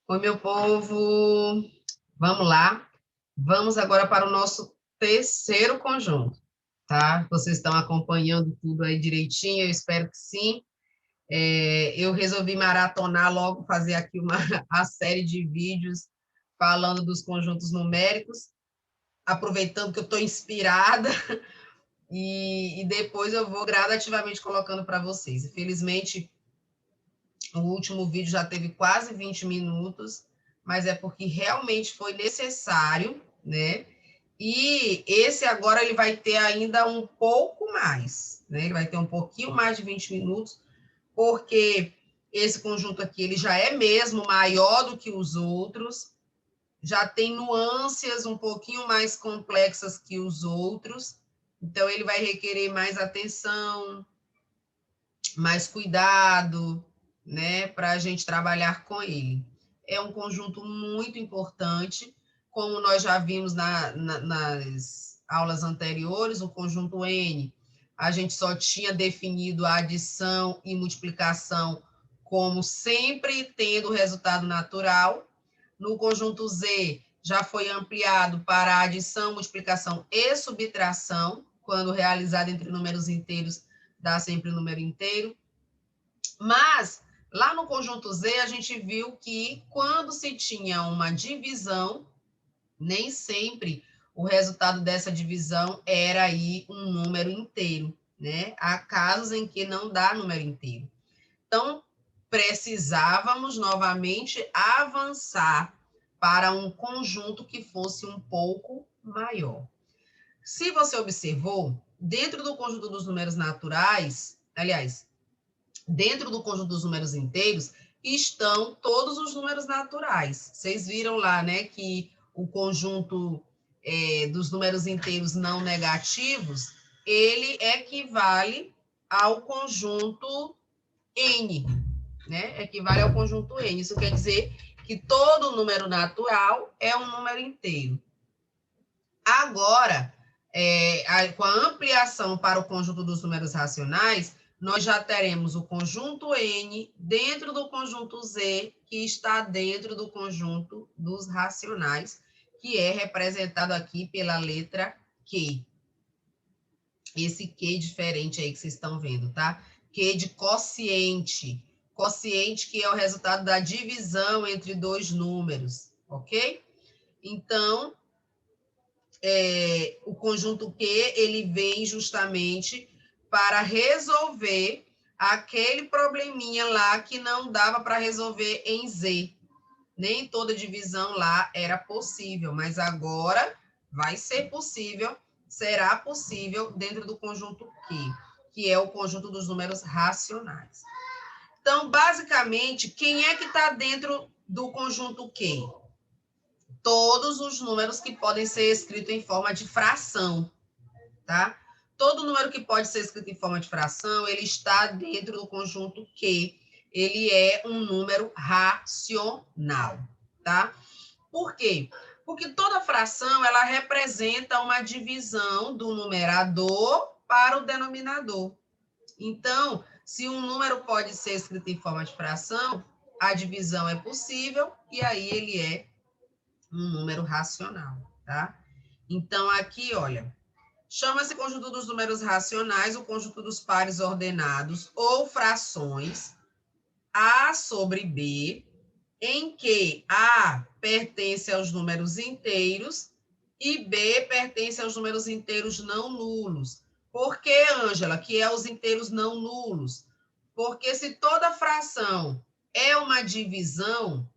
Oi, meu povo. Vamos lá. Vamos agora para o nosso terceiro conjunto, tá? Vocês estão acompanhando tudo aí direitinho? Eu espero que sim. Eu resolvi maratonar logo, fazer aqui a série de vídeos falando dos conjuntos numéricos, aproveitando que eu estou inspirada, e depois eu vou gradativamente colocando para vocês. Infelizmente, o último vídeo já teve quase 20 minutos, mas é porque realmente foi necessário, né? E esse agora ele vai ter ainda um pouco mais, né? Ele vai ter um pouquinho mais de 20 minutos, porque esse conjunto aqui ele já é mesmo maior do que os outros, já tem nuances um pouquinho mais complexas que os outros, então ele vai requerer mais atenção, mais cuidado, né, para a gente trabalhar com ele. É um conjunto muito importante, como nós já vimos nas aulas anteriores, o conjunto N, a gente só tinha definido a adição e multiplicação como sempre tendo resultado natural. No conjunto Z, já foi ampliado para adição, multiplicação e subtração, quando realizado entre números inteiros, dá sempre o número inteiro. Mas, lá no conjunto Z, a gente viu que quando se tinha uma divisão, nem sempre o resultado dessa divisão era aí um número inteiro, né? Há casos em que não dá número inteiro. Então, precisávamos novamente avançar para um conjunto que fosse um pouco maior. Se você observou, dentro do conjunto dos números naturais, aliás, dentro do conjunto dos números inteiros, estão todos os números naturais. Vocês viram lá, né, que o conjunto dos números inteiros não negativos, ele equivale ao conjunto N, né? Equivale ao conjunto N. Isso quer dizer que todo número natural é um número inteiro. Agora, com a ampliação para o conjunto dos números racionais, nós já teremos o conjunto N dentro do conjunto Z, que está dentro do conjunto dos racionais, que é representado aqui pela letra Q. Esse Q diferente aí que vocês estão vendo, tá? Q de quociente. Quociente que é o resultado da divisão entre dois números, ok? Então, o conjunto Q, ele vem justamente para resolver aquele probleminha lá que não dava para resolver em Z. Nem toda divisão lá era possível, mas agora vai ser possível, será possível dentro do conjunto Q, que é o conjunto dos números racionais. Então, basicamente, quem é que está dentro do conjunto Q? Todos os números que podem ser escritos em forma de fração, tá? Todo número que pode ser escrito em forma de fração, ele está dentro do conjunto Q. Ele é um número racional, tá? Por quê? Porque toda fração, ela representa uma divisão do numerador para o denominador. Então, se um número pode ser escrito em forma de fração, a divisão é possível e aí ele é um número racional, tá? Então, aqui, olha, chama-se conjunto dos números racionais o conjunto dos pares ordenados ou frações A sobre B, em que A pertence aos números inteiros e B pertence aos números inteiros não nulos. Por que, Ângela, que é os inteiros não nulos? Porque se toda fração é uma divisão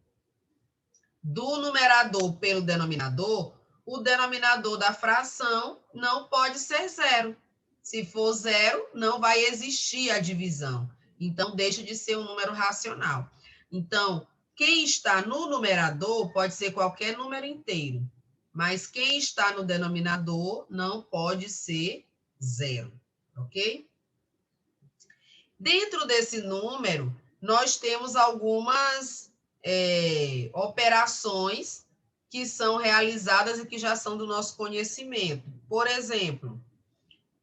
do numerador pelo denominador, o denominador da fração não pode ser zero. Se for zero, não vai existir a divisão. Então, deixa de ser um número racional. Então, quem está no numerador pode ser qualquer número inteiro, mas quem está no denominador não pode ser zero, ok? Dentro desse número, nós temos algumas operações que são realizadas e que já são do nosso conhecimento. Por exemplo,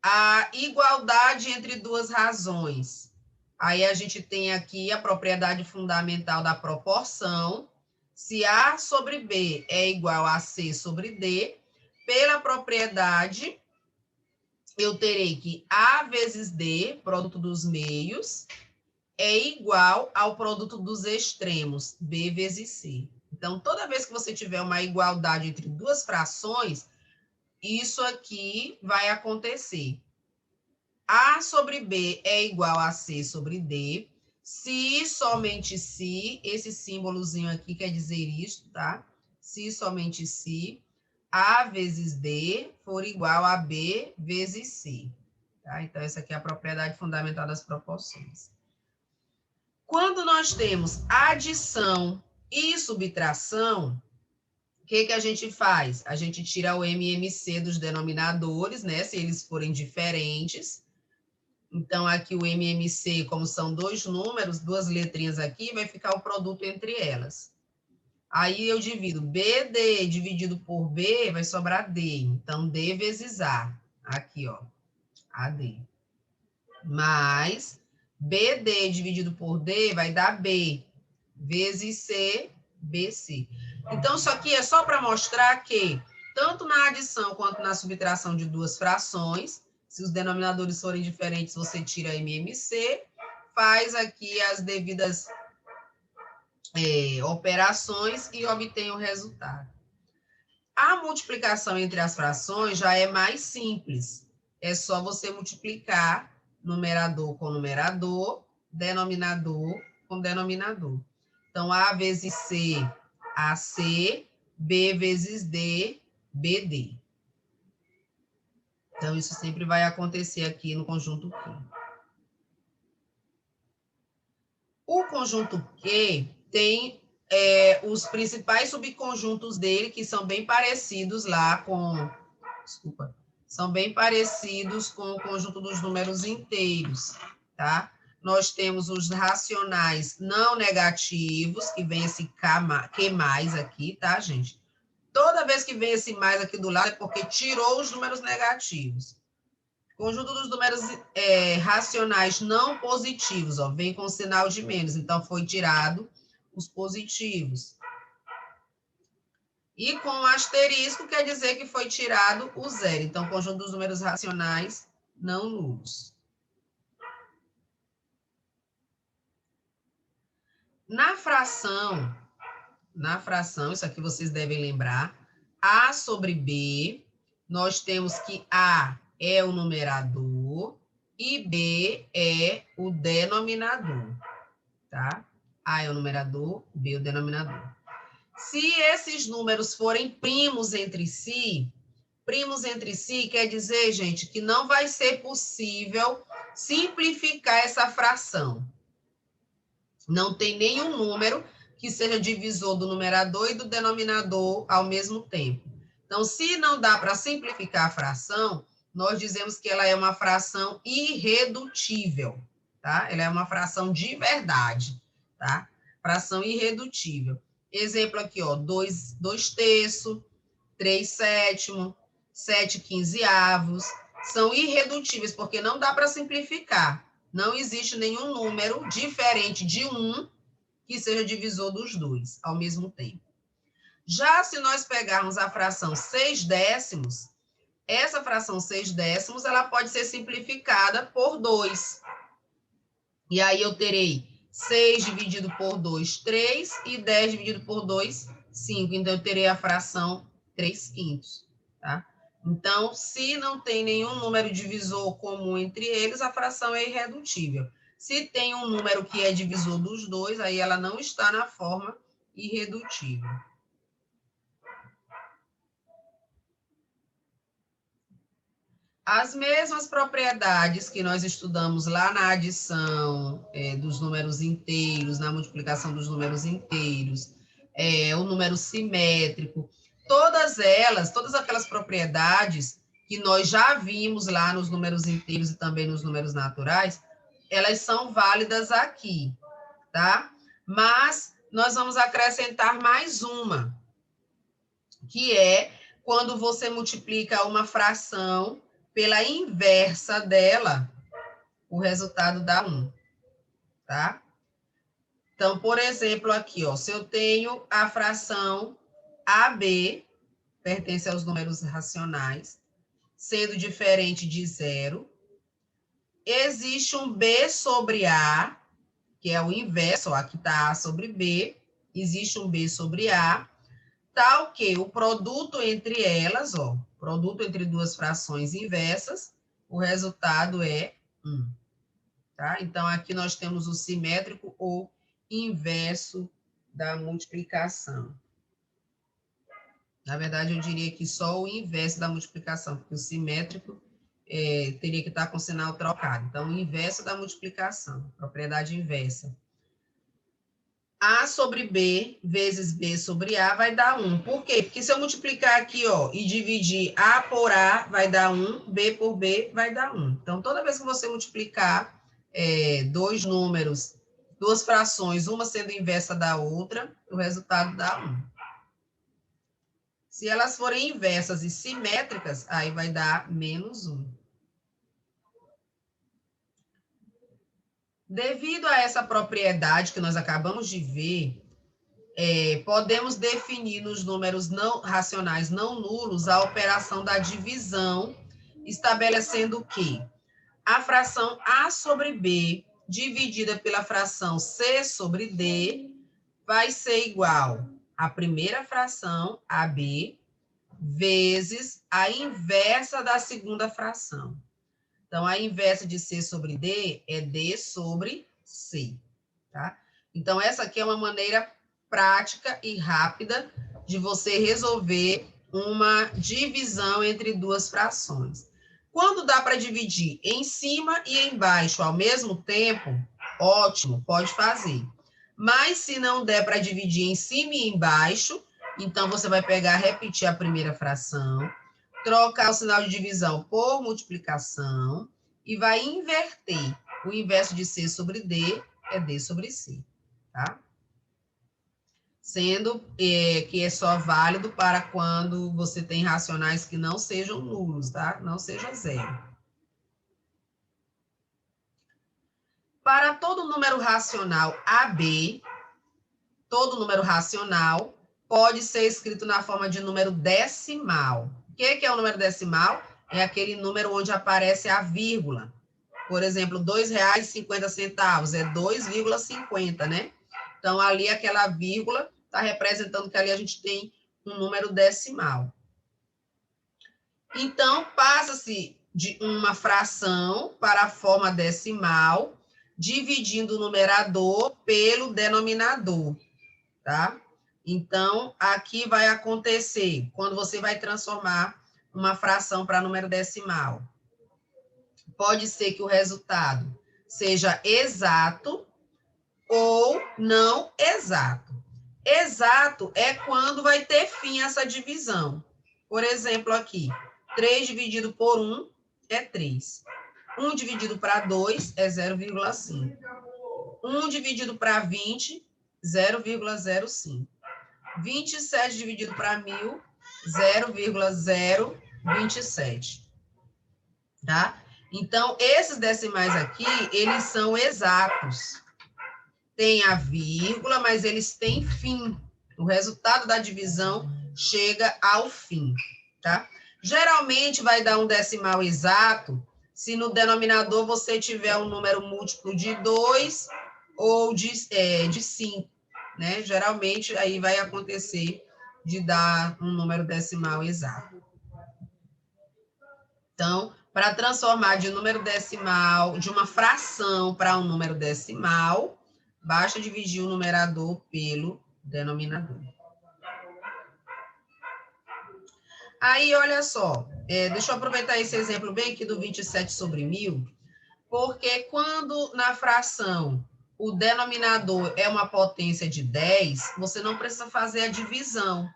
a igualdade entre duas razões. Aí a gente tem aqui a propriedade fundamental da proporção, Se A sobre B é igual a C sobre D, pela propriedade, eu terei que A vezes D, produto dos meios, é igual ao produto dos extremos, B vezes C. Então, toda vez que você tiver uma igualdade entre duas frações, isso aqui vai acontecer. A sobre B é igual a C sobre D. Se, somente se, esse símbolozinho aqui quer dizer isto, tá? Se, somente se, A vezes D for igual a B vezes C. Tá? Então, essa aqui é a propriedade fundamental das proporções. Quando nós temos adição e subtração, o que a gente faz? A gente tira o MMC dos denominadores, né? Se eles forem diferentes. Então, aqui o MMC, como são dois números, duas letrinhas aqui, vai ficar o produto entre elas. Aí eu divido BD dividido por B, vai sobrar D. Então, D vezes A. Aqui, ó. AD. Mais BD dividido por D vai dar B. Vezes C, BC. Então, isso aqui é só para mostrar que, tanto na adição quanto na subtração de duas frações, se os denominadores forem diferentes, você tira MMC, faz aqui as devidas operações e obtém o resultado. A multiplicação entre as frações já é mais simples. É só você multiplicar numerador com numerador, denominador com denominador. Então, A vezes C, AC, B vezes D, BD. Então, isso sempre vai acontecer aqui no conjunto Q. O conjunto Q tem os principais subconjuntos dele, que são bem parecidos lá com... Desculpa. São bem parecidos com o conjunto dos números inteiros, tá? Nós temos os racionais não negativos, que vem esse Q mais aqui, tá, gente? Toda vez que vem esse mais aqui do lado é porque tirou os números negativos. Conjunto dos números racionais não positivos, ó, vem com sinal de menos, então foi tirado os positivos. E com asterisco quer dizer que foi tirado o zero. Então, conjunto dos números racionais não nulos. Na fração, isso aqui vocês devem lembrar, A sobre B, nós temos que A é o numerador e B é o denominador, tá? A é o numerador, B é o denominador. Se esses números forem primos entre si quer dizer, gente, que não vai ser possível simplificar essa fração. Não tem nenhum número que seja divisor do numerador e do denominador ao mesmo tempo. Então, se não dá para simplificar a fração, nós dizemos que ela é uma fração irredutível, tá? Ela é uma fração de verdade, tá? Fração irredutível. Exemplo aqui, ó, 2 terços, 3 sétimos, 7 quinzeavos, são irredutíveis, porque não dá para simplificar. Não existe nenhum número diferente de 1 que seja divisor dos dois ao mesmo tempo. Já se nós pegarmos a fração 6 décimos, essa fração 6 décimos, ela pode ser simplificada por 2. E aí eu terei 6 dividido por 2, 3, e 10 dividido por 2, 5. Então, eu terei a fração 3/5, tá? Então, se não tem nenhum número divisor comum entre eles, a fração é irredutível. Se tem um número que é divisor dos dois, aí ela não está na forma irredutível. As mesmas propriedades que nós estudamos lá na adição dos números inteiros, na multiplicação dos números inteiros, o número simétrico, todas aquelas propriedades que nós já vimos lá nos números inteiros e também nos números naturais, elas são válidas aqui, tá? Mas nós vamos acrescentar mais uma, que é quando você multiplica uma fração pela inversa dela, o resultado dá 1, tá? Então, por exemplo, aqui, ó, se eu tenho a fração AB, pertence aos números racionais, sendo diferente de 0, existe um B sobre A, que é o inverso, ó, aqui está A sobre B, existe um B sobre A, tal que o produto entre elas, ó, produto entre duas frações inversas, o resultado é 1. Tá? Então, aqui nós temos o simétrico ou inverso da multiplicação. Na verdade, eu diria que só o inverso da multiplicação, porque o simétrico teria que estar com o sinal trocado. Então, o inverso da multiplicação, propriedade inversa. A sobre B vezes B sobre A vai dar 1. Por quê? Porque se eu multiplicar aqui, ó, e dividir A por A, vai dar 1, B por B vai dar 1. Então, toda vez que você multiplicar dois números, duas frações, uma sendo inversa da outra, o resultado dá 1. Se elas forem inversas e simétricas, aí vai dar menos 1. Devido a essa propriedade que nós acabamos de ver, podemos definir nos números não racionais não nulos a operação da divisão, estabelecendo que a fração A sobre B dividida pela fração C sobre D vai ser igual à primeira fração, AB, vezes a inversa da segunda fração. Então, a inversa de C sobre D é D sobre C, tá? Então, essa aqui é uma maneira prática e rápida de você resolver uma divisão entre duas frações. Quando dá para dividir em cima e embaixo ao mesmo tempo, ótimo, pode fazer. Mas se não der para dividir em cima e embaixo, então você vai pegar, repetir a primeira fração, trocar o sinal de divisão por multiplicação e vai inverter. O inverso de C sobre D é D sobre C, tá? Sendo que é só válido para quando você tem racionais que não sejam nulos, tá? Não seja zero. Para todo número racional AB, todo número racional pode ser escrito na forma de número decimal. O que é o número decimal? É aquele número onde aparece a vírgula. Por exemplo, R$ 2,50 é 2,50, né? Então, ali aquela vírgula está representando que ali a gente tem um número decimal. Então, passa-se de uma fração para a forma decimal, dividindo o numerador pelo denominador, tá? Então, aqui vai acontecer, quando você vai transformar uma fração para número decimal, pode ser que o resultado seja exato ou não exato. Exato é quando vai ter fim essa divisão. Por exemplo, aqui, 3 dividido por 1 é 3. 1 dividido para 2 é 0,5. 1 dividido para 20, 0,05. 27 dividido para 1.000, 0,027. Tá? Então, esses decimais aqui, eles são exatos. Tem a vírgula, mas eles têm fim. O resultado da divisão chega ao fim, tá? Geralmente vai dar um decimal exato se no denominador você tiver um número múltiplo de 2 ou de 5, né? Geralmente aí vai acontecer de dar um número decimal exato. Então, para transformar de número decimal, de uma fração para um número decimal, basta dividir o numerador pelo denominador. Aí, olha só, deixa eu aproveitar esse exemplo bem aqui do 27 sobre 1.000, porque quando na fração o denominador é uma potência de 10, você não precisa fazer a divisão.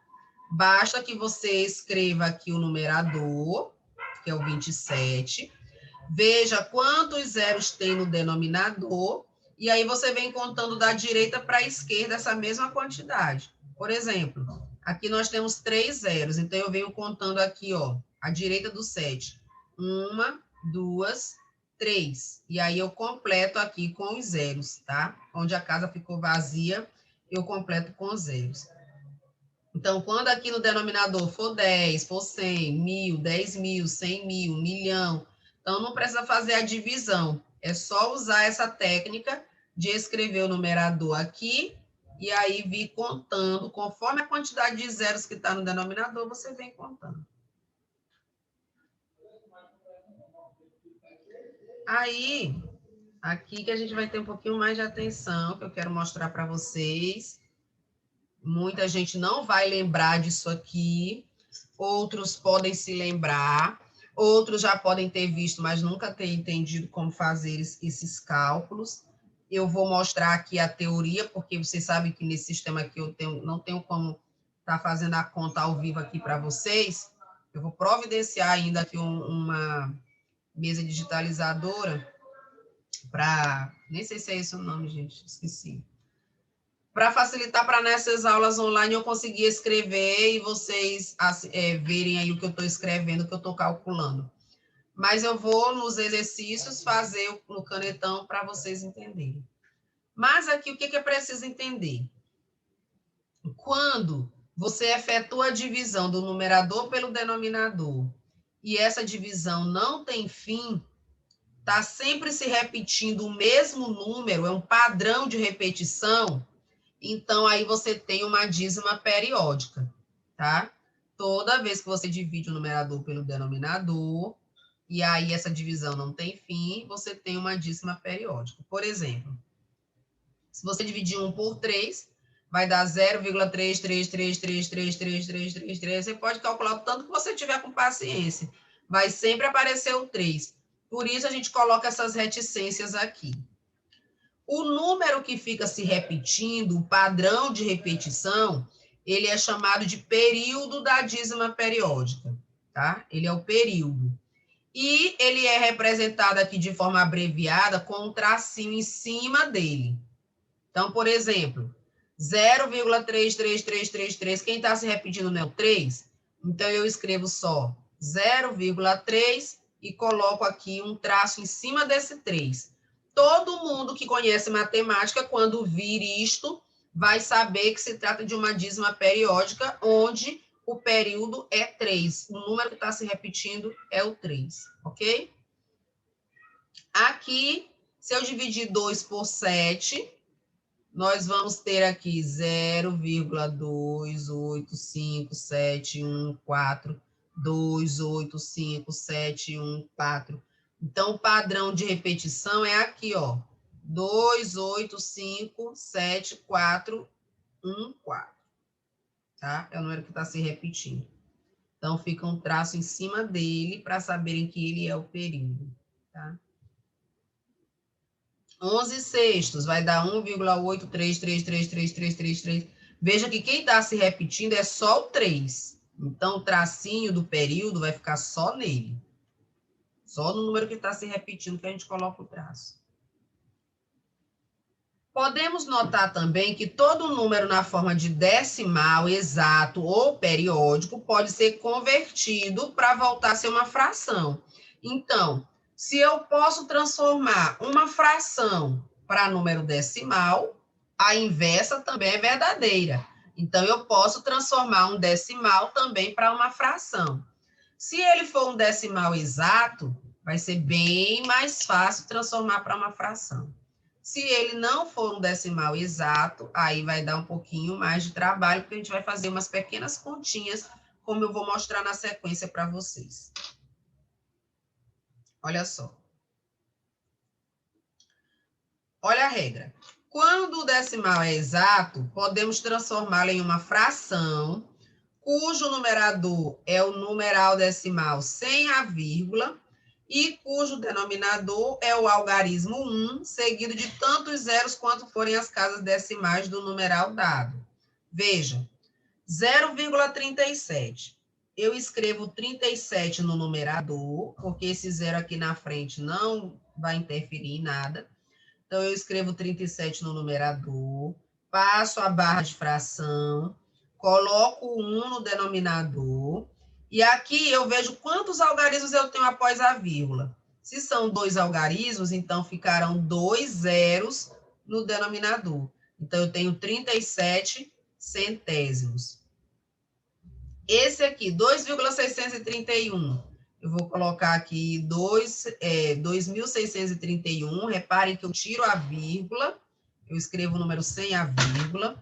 Basta que você escreva aqui o numerador, que é o 27, veja quantos zeros tem no denominador, e aí você vem contando da direita para a esquerda essa mesma quantidade. Por exemplo, aqui nós temos 3 zeros, então eu venho contando aqui, ó, a direita do 7. 1, 2, 3. E aí eu completo aqui com os zeros, tá? Onde a casa ficou vazia, eu completo com os zeros. Então, quando aqui no denominador for 10, for 100, 1.000, 10.000, 100.000, 1 milhão, então não precisa fazer a divisão. É só usar essa técnica de escrever o numerador aqui e aí vir contando. Conforme a quantidade de zeros que está no denominador, você vem contando. Aí, aqui que a gente vai ter um pouquinho mais de atenção, que eu quero mostrar para vocês. Muita gente não vai lembrar disso aqui, outros podem se lembrar, outros já podem ter visto, mas nunca ter entendido como fazer esses cálculos. Eu vou mostrar aqui a teoria, porque vocês sabem que nesse sistema aqui não tenho como estar fazendo a conta ao vivo aqui para vocês. Eu vou providenciar ainda aqui uma mesa digitalizadora para... Nem sei se é esse o nome, gente, esqueci. Para facilitar para nessas aulas online eu conseguir escrever e vocês verem aí o que eu estou escrevendo, o que eu estou calculando. Mas eu vou, nos exercícios, fazer no canetão para vocês entenderem. Mas aqui, o que é preciso entender? Quando você efetua a divisão do numerador pelo denominador e essa divisão não tem fim, está sempre se repetindo o mesmo número, é um padrão de repetição, então aí você tem uma dízima periódica, tá? Toda vez que você divide o numerador pelo denominador, e aí essa divisão não tem fim, você tem uma dízima periódica. Por exemplo, se você dividir 1 por 3, vai dar 0,333333333. Você pode calcular o tanto que você tiver com paciência. Vai sempre aparecer o 3. Por isso, a gente coloca essas reticências aqui. O número que fica se repetindo, o padrão de repetição, ele é chamado de período da dízima periódica, tá? Ele é o período. E ele é representado aqui de forma abreviada com um tracinho em cima dele. Então, por exemplo, 0,33333, quem está se repetindo não é o 3? Então, eu escrevo só 0,3 e coloco aqui um traço em cima desse 3. Todo mundo que conhece matemática, quando vir isto, vai saber que se trata de uma dízima periódica, onde o período é 3. O número que está se repetindo é o 3, ok? Aqui, se eu dividir 2 por 7, nós vamos ter aqui 0,2857142857114. Então, o padrão de repetição é aqui, ó. 2857414. Tá? É o número que está se repetindo. Então, fica um traço em cima dele para saberem que ele é o período, tá? 11 sextos vai dar 1,8333333. Veja que quem está se repetindo é só o 3. Então, o tracinho do período vai ficar só nele. Só no número que está se repetindo que a gente coloca o traço. Podemos notar também que todo número na forma de decimal, exato ou periódico pode ser convertido para voltar a ser uma fração. Então, se eu posso transformar uma fração para número decimal, a inversa também é verdadeira. Então, eu posso transformar um decimal também para uma fração. Se ele for um decimal exato, vai ser bem mais fácil transformar para uma fração. Se ele não for um decimal exato, aí vai dar um pouquinho mais de trabalho, porque a gente vai fazer umas pequenas continhas, como eu vou mostrar na sequência para vocês. Olha só. Olha a regra. Quando o decimal é exato, podemos transformá-lo em uma fração, cujo numerador é o numeral decimal sem a vírgula, e cujo denominador é o algarismo 1, seguido de tantos zeros quanto forem as casas decimais do numeral dado. Veja, 0,37. Eu escrevo 37 no numerador, porque esse zero aqui na frente não vai interferir em nada. Então, eu escrevo 37 no numerador, passo a barra de fração, coloco o 1 no denominador, e aqui eu vejo quantos algarismos eu tenho após a vírgula. Se são 2 algarismos, então ficarão 2 zeros no denominador. Então, eu tenho 37 centésimos. Esse aqui, 2,631. Eu vou colocar aqui 2.631. Reparem que eu tiro a vírgula. Eu escrevo o número sem a vírgula.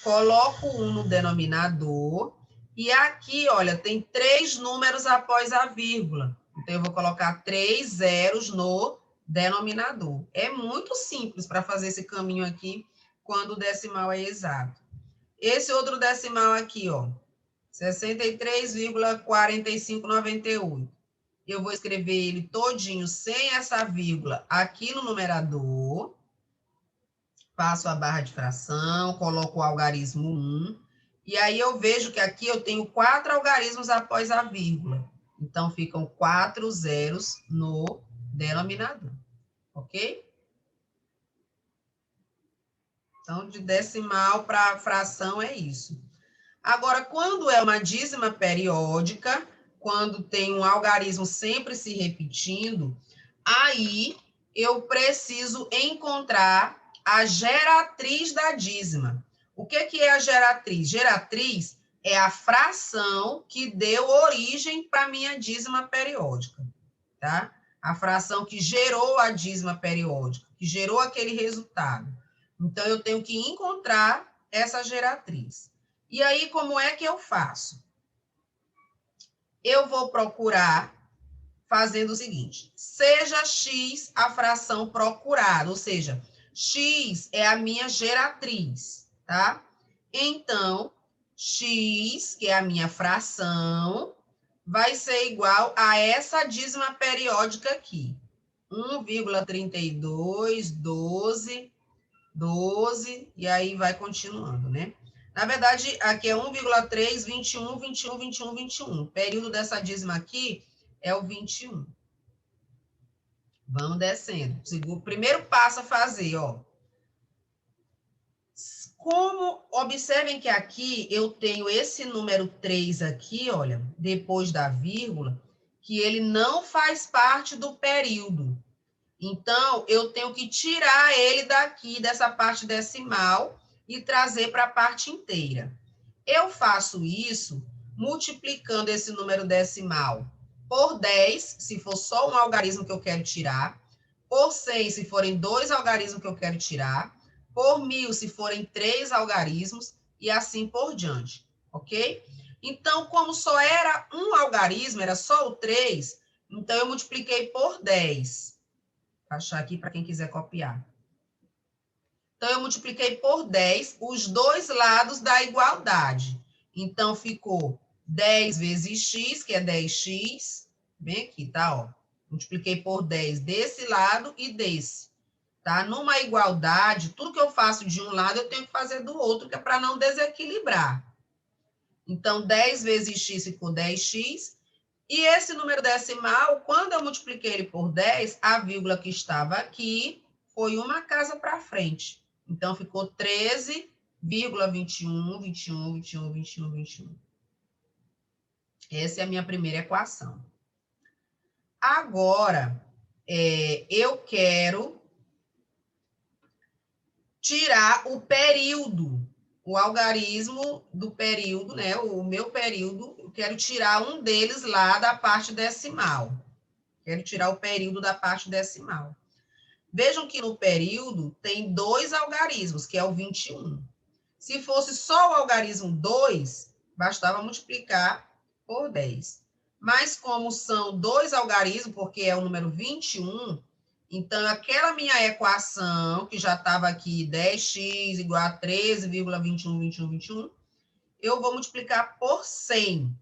Coloco 1 no denominador. E aqui, olha, tem 3 números após a vírgula. Então, eu vou colocar 3 zeros no denominador. É muito simples para fazer esse caminho aqui quando o decimal é exato. Esse outro decimal aqui, ó, 63,4598. Eu vou escrever ele todinho sem essa vírgula aqui no numerador. Faço a barra de fração, coloco o algarismo 1. E aí eu vejo que aqui eu tenho 4 algarismos após a vírgula. Então, ficam 4 zeros no denominador. Ok? Então, de decimal para fração é isso. Agora, quando é uma dízima periódica, quando tem um algarismo sempre se repetindo, aí eu preciso encontrar a geratriz da dízima. O que é a geratriz? Geratriz é a fração que deu origem para a minha dízima periódica, tá? A fração que gerou a dízima periódica, que gerou aquele resultado. Então, eu tenho que encontrar essa geratriz. E aí, como é que eu faço? Eu vou procurar fazendo o seguinte: seja x a fração procurada, ou seja, x é a minha geratriz, tá? Então, x, que é a minha fração, vai ser igual a essa dízima periódica aqui. 1,32, 12, e aí vai continuando, né? Na verdade, aqui é 1,3, 21, 21, 21, 21. O período dessa dízima aqui é o 21. Vamos descendo. O primeiro passo a fazer, ó. Observem que aqui eu tenho esse número 3 aqui, olha, depois da vírgula, que ele não faz parte do período. Então, eu tenho que tirar ele daqui, dessa parte decimal, e trazer para a parte inteira. Eu faço isso multiplicando esse número decimal por 10, se for só um algarismo que eu quero tirar, por 100, se forem 2 algarismos que eu quero tirar, por 1000, se forem 3 algarismos, e assim por diante, ok? Então, como só era um algarismo, era só o 3, então eu multipliquei por 10. Vou achar aqui para quem quiser copiar. Então, eu multipliquei por 10 os dois lados da igualdade. Então, ficou 10 vezes x, que é 10x. Bem aqui, tá? Ó. Multipliquei por 10 desse lado e desse. Tá? Numa igualdade, tudo que eu faço de um lado, eu tenho que fazer do outro, que é para não desequilibrar. Então, 10 vezes x ficou 10x. E esse número decimal, quando eu multipliquei ele por 10, a vírgula que estava aqui foi uma casa para frente. Então, ficou 13,21, 21, 21, 21, 21. Essa é a minha primeira equação. Agora, eu quero tirar o período, o algarismo do período, né? O meu período, eu quero tirar um deles lá da parte decimal. Quero tirar o período da parte decimal. Vejam que no período tem 2 algarismos, que é o 21. Se fosse só o algarismo 2, bastava multiplicar por 10. Mas como são 2 algarismos, porque é o número 21, então aquela minha equação, que já estava aqui, 10x igual a 13,21, 21, 21, eu vou multiplicar por 100,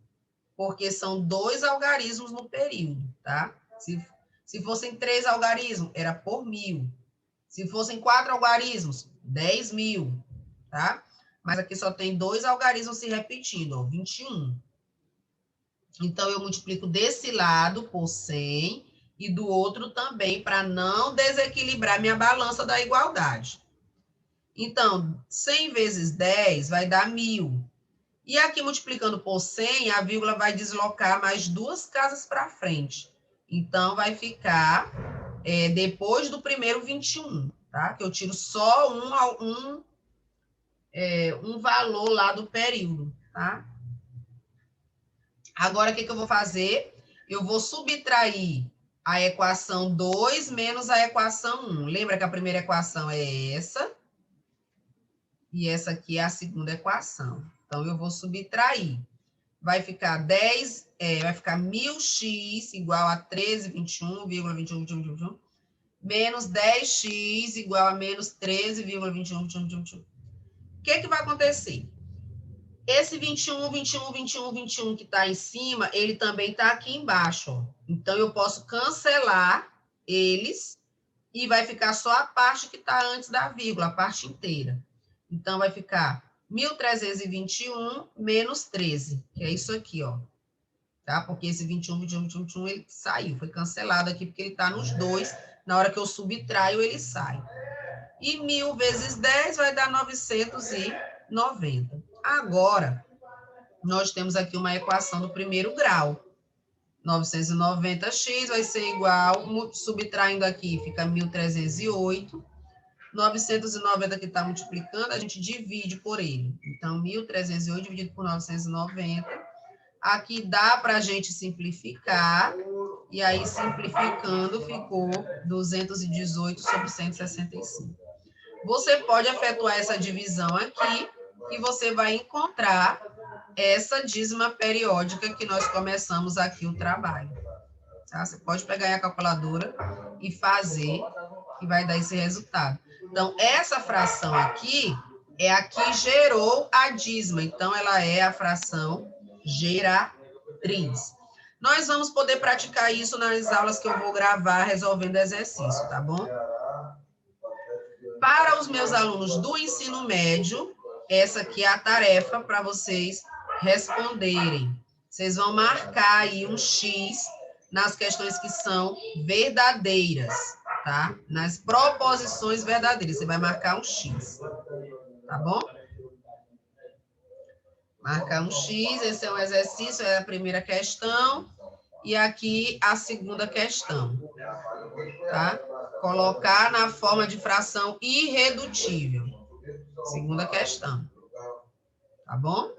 porque são 2 algarismos no período, tá? Se fossem 3 algarismos, era por 1000. Se fossem 4 algarismos, 10.000, tá? Mas aqui só tem 2 algarismos se repetindo, ó, 21. Então, eu multiplico desse lado por 100 e do outro também, para não desequilibrar minha balança da igualdade. Então, 100 vezes 10 vai dar 1000. E aqui, multiplicando por 100, a vírgula vai deslocar mais 2 casas para frente. Então, vai ficar depois do primeiro 21, tá? Que eu tiro só um valor lá do período, tá? Agora, o que eu vou fazer? Eu vou subtrair a equação 2 menos a equação 1. Lembra que a primeira equação é essa? E essa aqui é a segunda equação. Então, eu vou subtrair. Vai ficar 1000x igual a 13,21,21, menos 10x igual a menos 13,21. O que vai acontecer? Esse 21 que está em cima, ele também está aqui embaixo. Ó. Então, eu posso cancelar eles e vai ficar só a parte que está antes da vírgula, a parte inteira. Então, vai ficar 1.321 menos 13, que é isso aqui, ó. Tá? Porque esse 21, ele saiu, foi cancelado aqui, porque ele está nos dois. Na hora que eu subtraio, ele sai. E 1.000 vezes 10 vai dar 990. Agora, nós temos aqui uma equação do primeiro grau. 990x vai ser igual, subtraindo aqui, fica 1.308. 990 que está multiplicando, a gente divide por ele. Então, 1.308 dividido por 990. Aqui dá para a gente simplificar. E aí, simplificando, ficou 218 sobre 165. Você pode efetuar essa divisão aqui e você vai encontrar essa dízima periódica que nós começamos aqui o trabalho. Tá? Você pode pegar aí a calculadora e fazer, que vai dar esse resultado. Então, essa fração aqui é a que gerou a dízima. Então, ela é a fração geratriz. Nós vamos poder praticar isso nas aulas que eu vou gravar resolvendo exercício, tá bom? Para os meus alunos do ensino médio, essa aqui é a tarefa para vocês responderem. Vocês vão marcar aí um X nas questões que são verdadeiras, tá? Nas proposições verdadeiras, você vai marcar um X, tá bom? Marcar um X, esse é um exercício, é a primeira questão, e aqui a segunda questão, tá? Colocar na forma de fração irredutível. Segunda questão. Tá bom?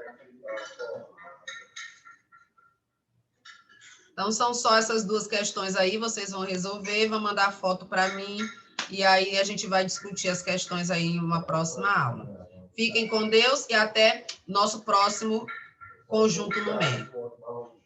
Então, são só essas duas questões aí, vocês vão resolver, vão mandar foto para mim, e aí a gente vai discutir as questões aí em uma próxima aula. Fiquem com Deus e até nosso próximo conjunto numérico.